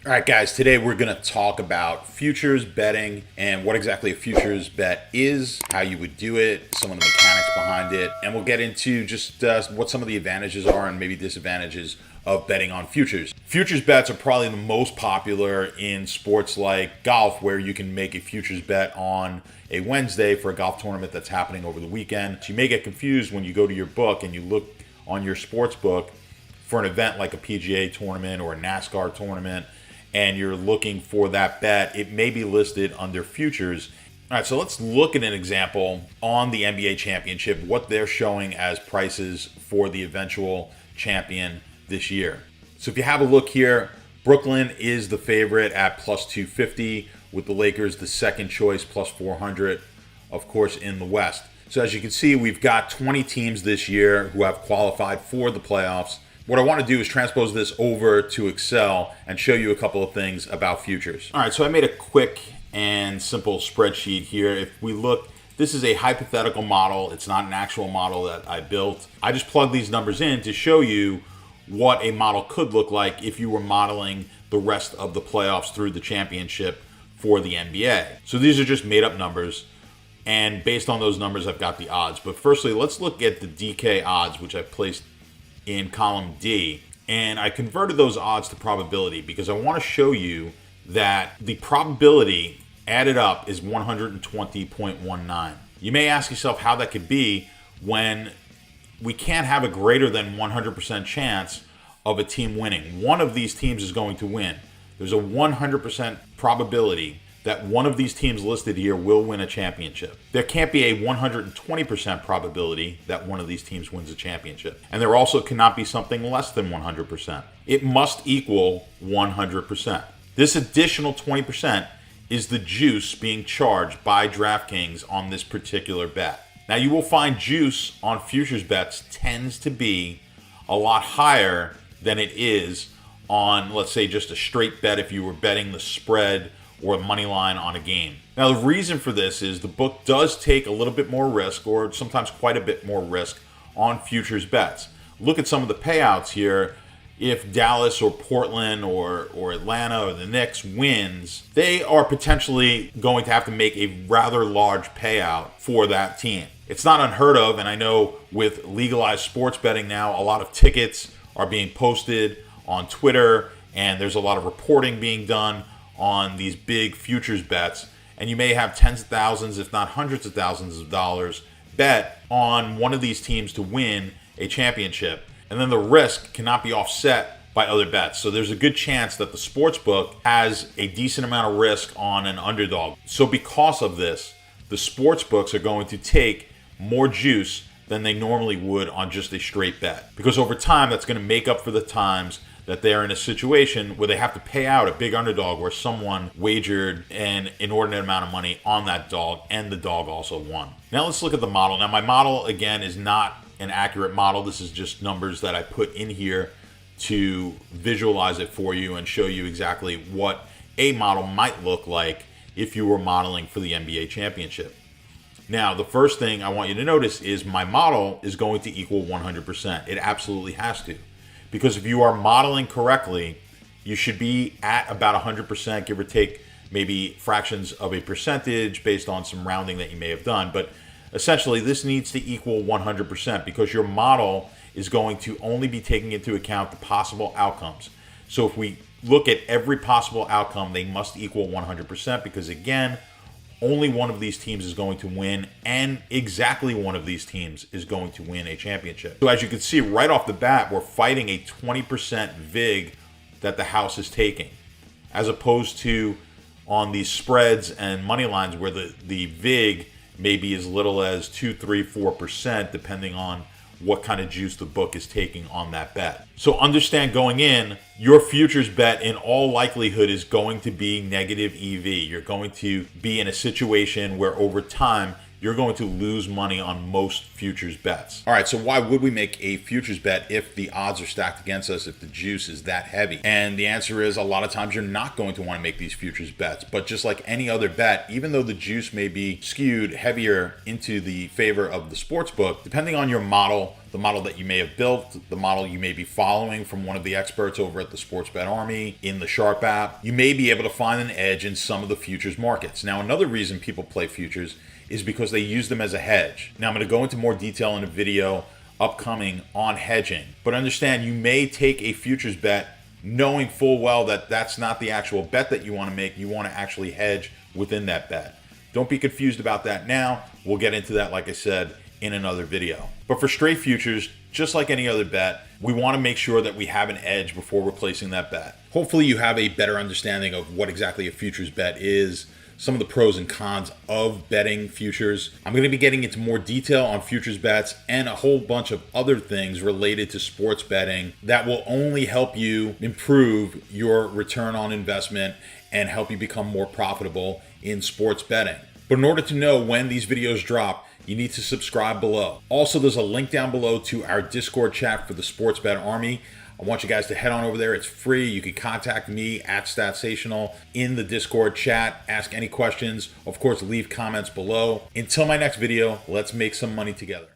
All right, guys, today we're going to talk about futures betting and what exactly a futures bet is, how you would do it, some of the mechanics behind it, and we'll get into just what some of the advantages are and maybe disadvantages of betting on futures. Futures bets are probably the most popular in sports like golf, where you can make a futures bet on a Wednesday for a golf tournament that's happening over the weekend. So you may get confused when you go to your book and you look on your sports book for an event like a PGA tournament or a NASCAR tournament, and you're looking for that bet. It may be listed under futures. All right, so let's look at an example on the NBA championship, what they're showing as prices for the eventual champion this year. So if you have a look here, Brooklyn is the favorite at plus 250, with the Lakers the second choice plus 400, of course, in the West. So as you can see, we've got 20 teams this year who have qualified for the playoffs. What I want to do is transpose this over to Excel and show you a couple of things about futures. All right, so I made a quick and simple spreadsheet here. If we look, this is a hypothetical model. It's not an actual model that I built. I just plugged these numbers in to show you what a model could look like if you were modeling the rest of the playoffs through the championship for the NBA. So these are just made up numbers, and based on those numbers, I've got the odds. But firstly, let's look at the DK odds, which I placed in column D, and I converted those odds to probability because I want to show you that the probability added up is 120.19. You may ask yourself how that could be when we can't have a greater than 100% chance of a team winning. One of these teams is going to win. There's a 100% probability that one of these teams listed here will win a championship. There can't be a 120% probability that one of these teams wins a championship. And there also cannot be something less than 100%. It must equal 100%. This additional 20% is the juice being charged by DraftKings on this particular bet. Now, you will find juice on futures bets tends to be a lot higher than it is on, let's say, just a straight bet if you were betting the spread or a money line on a game. Now, the reason for this is the book does take a little bit more risk, or sometimes quite a bit more risk, on futures bets. Look at some of the payouts here. If Dallas or Portland or Atlanta or the Knicks wins, they are potentially going to have to make a rather large payout for that team. It's not unheard of, and I know with legalized sports betting now, a lot of tickets are being posted on Twitter, and there's a lot of reporting being done on these big futures bets, and you may have tens of thousands, if not hundreds of thousands of dollars bet on one of these teams to win a championship, and then the risk cannot be offset by other bets. So there's a good chance that the sports book has a decent amount of risk on an underdog. So because of this, the sports books are going to take more juice than they normally would on just a straight bet, because over time that's going to make up for the times that they're in a situation where they have to pay out a big underdog where someone wagered an inordinate amount of money on that dog and the dog also won. Now let's look at the model. Now my model, again, is not an accurate model. This is just numbers that I put in here to visualize it for you and show you exactly what a model might look like if you were modeling for the NBA championship. Now, the first thing I want you to notice is my model is going to equal 100%. It absolutely has to. Because if you are modeling correctly, you should be at about 100%, give or take maybe fractions of a percentage based on some rounding that you may have done. But essentially, this needs to equal 100% because your model is going to only be taking into account the possible outcomes. So if we look at every possible outcome, they must equal 100% because, again, only one of these teams is going to win, and exactly one of these teams is going to win a championship. So as you can see right off the bat, we're fighting a 20% VIG that the house is taking, as opposed to on these spreads and money lines where the VIG may be as little as 2, 3, 4%, depending on what kind of juice the book is taking on that bet. So understand going in, your futures bet in all likelihood is going to be negative EV. You're going to be in a situation where over time you're going to lose money on most futures bets. All right, so why would we make a futures bet if the odds are stacked against us, if the juice is that heavy? And the answer is a lot of times you're not going to want to make these futures bets. But just like any other bet, even though the juice may be skewed heavier into the favor of the sports book, depending on your model, the model that you may have built, the model you may be following from one of the experts over at the Sports Bet Army, in the Sharp app, you may be able to find an edge in some of the futures markets. Now, another reason people play futures is because they use them as a hedge. Now, I'm going to go into more detail in a video upcoming on hedging, but understand you may take a futures bet knowing full well that that's not the actual bet that you want to make. You want to actually hedge within that bet. Don't be confused about that now. We'll get into that, like I said, in another video. But for straight futures, just like any other bet, we want to make sure that we have an edge before we're placing that bet. Hopefully you have a better understanding of what exactly a futures bet is, some of the pros and cons of betting futures. I'm going to be getting into more detail on futures bets and a whole bunch of other things related to sports betting that will only help you improve your return on investment and help you become more profitable in sports betting. But in order to know when these videos drop, you need to subscribe below. Also, there's a link down below to our Discord chat for the Sports Bet Army. I want you guys to head on over there. It's free. You can contact me at Statsational in the Discord chat. Ask any questions. Of course, leave comments below. Until my next video, let's make some money together.